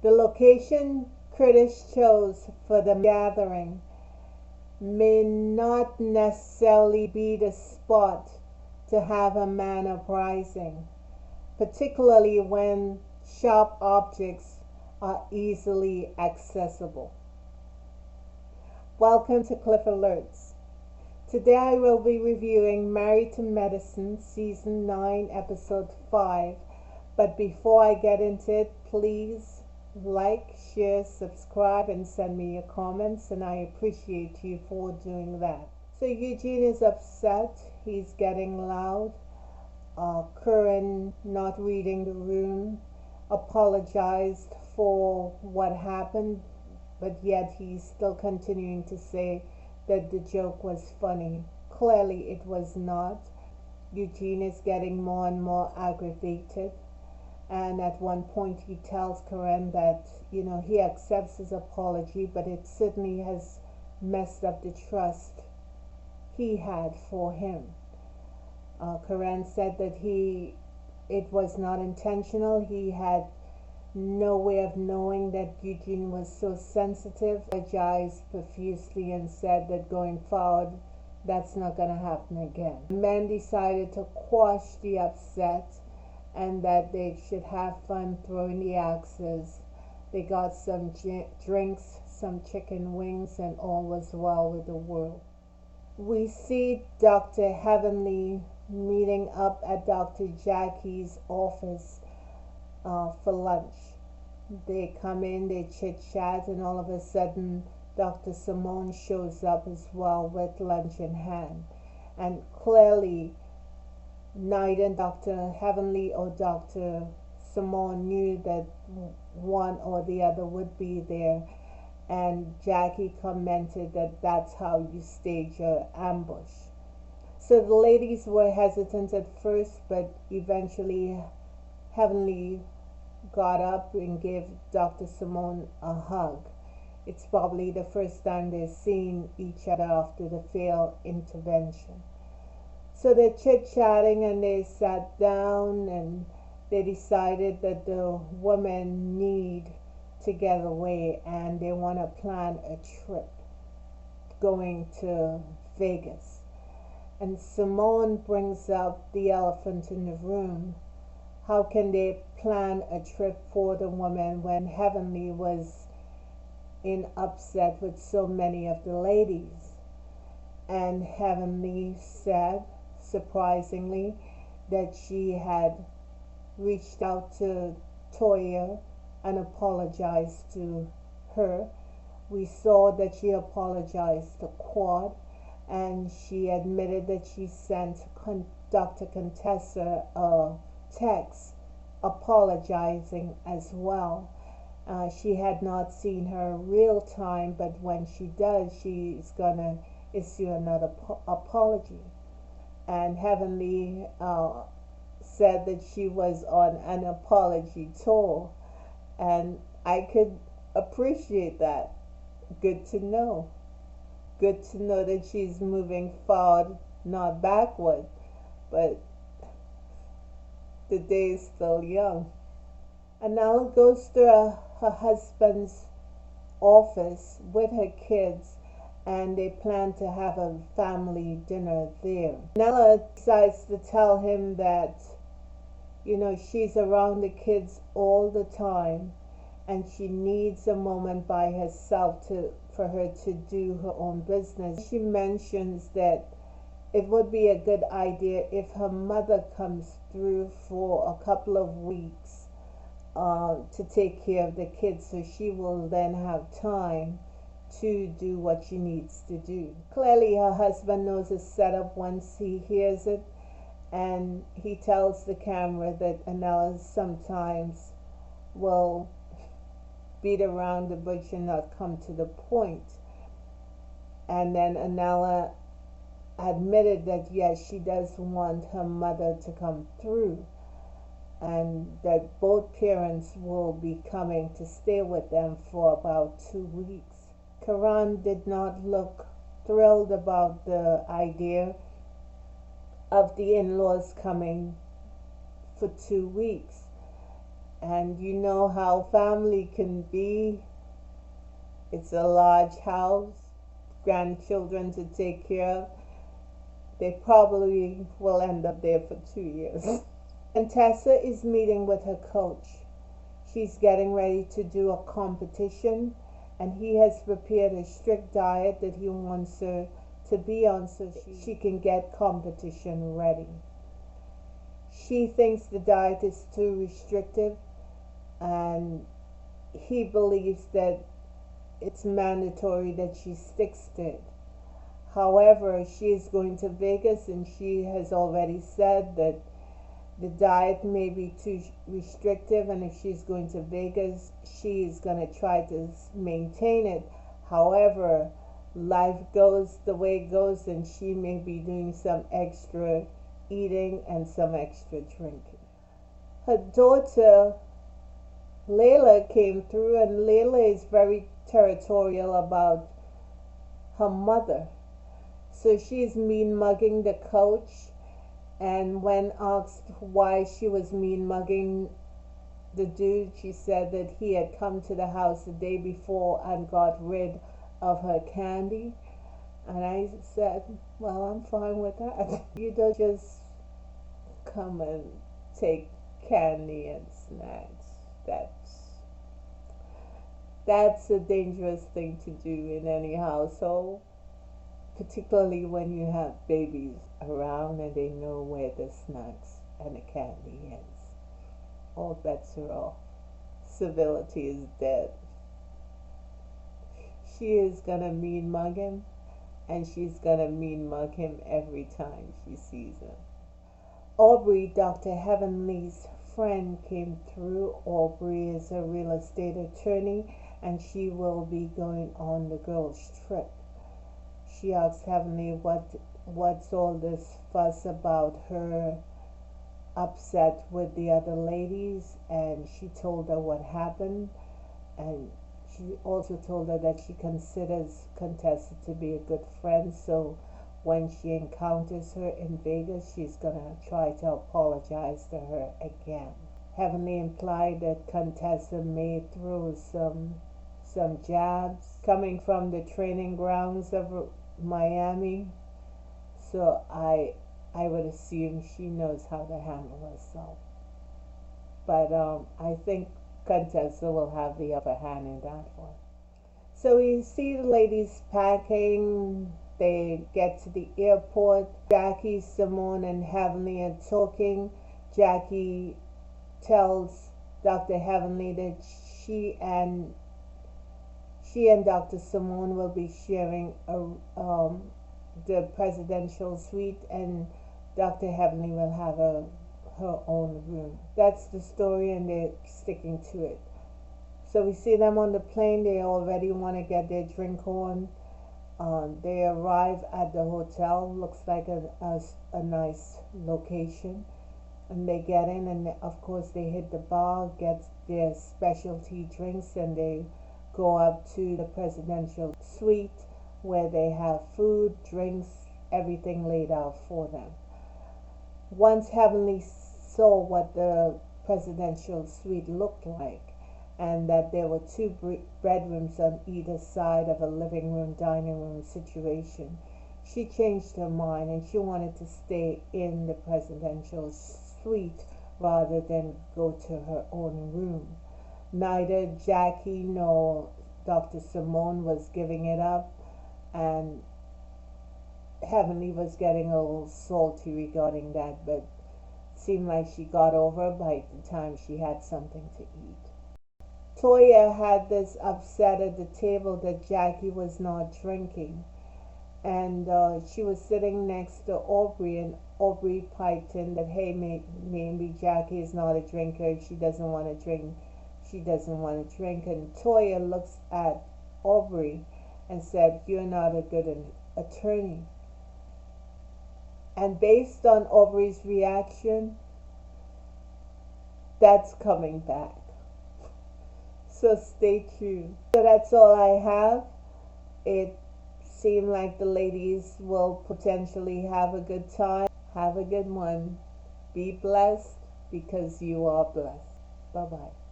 The location critics chose for the gathering may not necessarily be the spot to have a man uprising, particularly when sharp objects are easily accessible. Welcome to Cliff Alerts. Today I will be reviewing Married to Medicine Season 9 Episode 5. But before I get into it, please like, share, subscribe, and send me your comments, and I appreciate you for doing that. So Eugene is upset. He's getting loud. Curran, not reading the room, apologized for what happened, but yet he's still continuing to say that the joke was funny. Clearly it was not. Eugene is getting more and more aggravated. And at one point he tells Curran that, he accepts his apology, but it certainly has messed up the trust he had for him. Curran said that it was not intentional. He had no way of knowing that Eugene was so sensitive. He apologized profusely and said that going forward, that's not going to happen again. The men decided to quash the upset and that they should have fun throwing the axes. They got some drinks, some chicken wings, and all was well with the world. We see Dr. Heavenly meeting up at Dr. Jackie's office for lunch. They come in, they chit-chat, and all of a sudden Dr. Simone shows up as well with lunch in hand. And clearly neither Dr. Heavenly or Dr. Simone knew that one or the other would be there, and Jackie commented that that's how you stage your ambush. So the ladies were hesitant at first, but eventually Heavenly got up and gave Dr. Simone a hug. It's probably the first time they've seen each other after the failed intervention. So they're chit-chatting and they sat down and they decided that the women need to get away and they want to plan a trip going to Vegas. And Simone brings up the elephant in the room. How can they plan a trip for the women when Heavenly was in upset with so many of the ladies? And Heavenly said, surprisingly, that she had reached out to Toya and apologized to her. We saw that she apologized to Quad, and she admitted that she sent Dr. Contessa a text apologizing as well. She had not seen her real time, but when she does, she's gonna issue another apology. And Heavenly said that she was on an apology tour, and I could appreciate that. Good to know. Good to know that she's moving forward, not backward, but the day is still young. Anala goes to her husband's office with her kids, and they plan to have a family dinner there. Nella decides to tell him that, she's around the kids all the time and she needs a moment by herself for her to do her own business. She mentions that it would be a good idea if her mother comes through for a couple of weeks to take care of the kids, so she will then have time to do what she needs to do. Clearly her husband knows the setup once he hears it, and he tells the camera that Anella sometimes will beat around the bush and not come to the point. And then Anella admitted that yes, she does want her mother to come through, and that both parents will be coming to stay with them for about 2 weeks. Karan did not look thrilled about the idea of the in-laws coming for 2 weeks. And you know how family can be. It's a large house, grandchildren to take care of. They probably will end up there for 2 years. And Tessa is meeting with her coach. She's getting ready to do a competition, and he has prepared a strict diet that he wants her to be on so she can get competition ready. She thinks the diet is too restrictive, and he believes that it's mandatory that she sticks to it. However, she is going to Vegas, and she has already said that the diet may be too restrictive, and if she's going to Vegas, she is going to try to maintain it. However, life goes the way it goes, and she may be doing some extra eating and some extra drinking. Her daughter Layla came through, and Layla is very territorial about her mother. So she's mean mugging the coach, and when asked why she was mean mugging the dude, she said that he had come to the house the day before and got rid of her candy. And I said, well, I'm fine with that. You don't just come and take candy and snacks. That's a dangerous thing to do in any household, particularly when you have babies around and they know where the snacks and the candy is. All bets are off. Civility is dead. She is gonna mean mug him, and she's gonna mean mug him every time she sees him. Aubrey, Dr. Heavenly's friend, came through. Aubrey is a real estate attorney, and she will be going on the girls' trip. She asked Heavenly what's all this fuss about her upset with the other ladies, and she told her what happened, and she also told her that she considers Contessa to be a good friend, so when she encounters her in Vegas, she's gonna try to apologize to her again. Heavenly implied that Contessa may throw some jabs coming from the training grounds of Miami, so I would assume she knows how to handle herself. But I think Contessa will have the upper hand in that one. So we see the ladies packing. They get to the airport. Jackie, Simone, and Heavenly are talking. Jackie tells Dr. Heavenly that she and Dr. Simone will be sharing the presidential suite, and Dr. Heavenly will have her own room. That's the story, and they're sticking to it. So we see them on the plane. They already want to get their drink on. They arrive at the hotel. Looks like a nice location. And they get in, and of course they hit the bar, get their specialty drinks, and they go up to the presidential suite where they have food, drinks, everything laid out for them. Once Heavenly saw what the presidential suite looked like, and that there were two bedrooms on either side of a living room, dining room situation, she changed her mind, and she wanted to stay in the presidential suite rather than go to her own room. Neither Jackie nor Dr. Simone was giving it up, and Heavenly was getting a little salty regarding that, but it seemed like she got over by the time she had something to eat. Toya had this upset at the table that Jackie was not drinking, and she was sitting next to Aubrey, and Aubrey piped in that, hey, maybe Jackie is not a drinker, she doesn't want to drink, and Toya looks at Aubrey and said, you're not a good attorney. And based on Aubrey's reaction, that's coming back. So stay tuned. So that's all I have. It seemed like the ladies will potentially have a good time. Have a good one. Be blessed because you are blessed. Bye. Bye-bye.